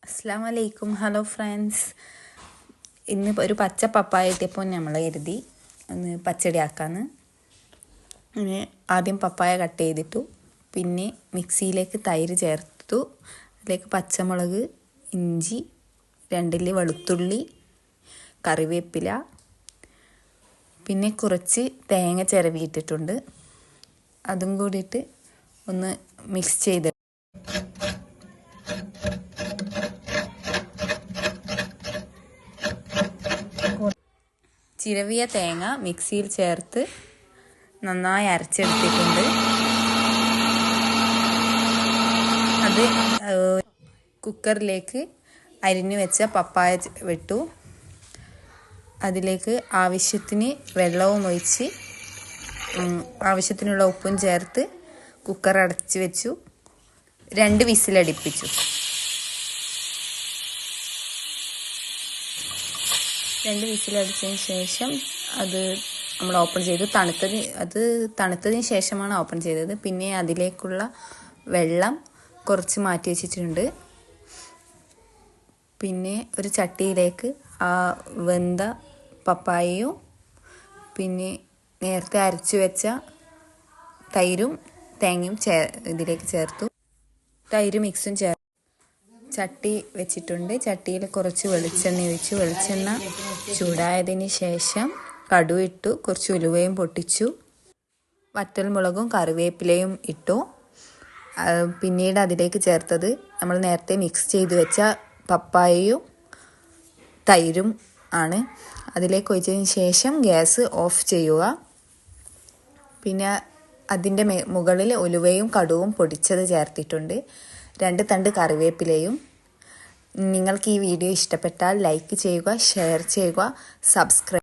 അസ്സലാമു അലൈക്കും. Hello friends. ഇന്ന് ഒരു പച്ച പപ്പായ കിട്ടിയപ്പോൾ നമ്മൾ കരുതി ഒന്ന് പച്ചടി ആക്കാമെന്ന്. അങ്ങനെ ആദ്യം പപ്പായ കട്ട് ചെയ്തിട്ടു, പിന്നെ മിക്സിയിലേക്ക് തൈര് ചേർത്തു, അതിലേക്ക് പച്ചമുളക്, ഇഞ്ചി, 2 അല്ലി വെളുത്തുള്ളി, കറിവേപ്പില, പിന്നെ കുറച്ച് തേങ്ങ ചിരവിയിട്ടിട്ടുണ്ട്. അതും കൂടിയിട്ട് ഒന്ന് മിക്സ് ചെയ്ത് ചിരവിയ തേങ്ങ മിക്സിയിൽ ചേർത്ത് നന്നായി അരച്ചെടുത്തിട്ടുണ്ട്. അത് കുക്കറിലേക്ക് അരിഞ്ഞു വെച്ച പപ്പായ വിട്ടു. അതിലേക്ക് ആവശ്യത്തിന് വെള്ളവും ഒഴിച്ച് ആവശ്യത്തിനുള്ള ഉപ്പും ചേർത്ത് കുക്കർ അടച്ച് വെച്ചു. 2 വിസിലടിപ്പിച്ചു. 2 വിസിലടിച്ചതിന് ശേഷം അത് നമ്മൾ ഓപ്പൺ ചെയ്തു. തണുത്തതിന് ശേഷമാണ് ഓപ്പൺ ചെയ്തത്. പിന്നെ അതിലേക്കുള്ള വെള്ളം കുറച്ച് മാറ്റി വെച്ചിട്ടുണ്ട്. പിന്നെ ഒരു ചട്ടിയിലേക്ക് ആ വെന്ത പപ്പായയും പിന്നെ നേരത്തെ അരച്ചു വെച്ച തൈരും തേങ്ങയും ഇതിലേക്ക് ചേർത്തു. തൈര് മിക്സും ചട്ടി വെച്ചിട്ടുണ്ട്. ചട്ടിയിൽ കുറച്ച് വെളിച്ചെണ്ണ ഒഴിച്ചു. വെളിച്ചെണ്ണ ചൂടായതിന് ശേഷം കടുക് ഇട്ടു, കുറച്ച് ഉലുവയും പൊട്ടിച്ചു, വറ്റൽമുളകും കറിവേപ്പിലയും ഇട്ടു. പിന്നീട് അതിലേക്ക് ചേർത്തത് നമ്മൾ നേരത്തെ മിക്സ് ചെയ്ത് വെച്ച പപ്പായയും തൈരും ആണ്. അതിലേക്ക് ഒഴിച്ചതിന് ശേഷം ഗ്യാസ് ഓഫ് ചെയ്യുക. പിന്നെ അതിൻ്റെ മുകളിൽ ഉലുവയും കടുകും പൊടിച്ചത് ചേർത്തിട്ടുണ്ട്, 2 തണ്ട് കറിവേപ്പിലയും. നിങ്ങൾക്ക് ഈ വീഡിയോ ഇഷ്ടപ്പെട്ടാൽ ലൈക്ക് ചെയ്യുക, ഷെയർ ചെയ്യുക, സബ്സ്ക്രൈബ്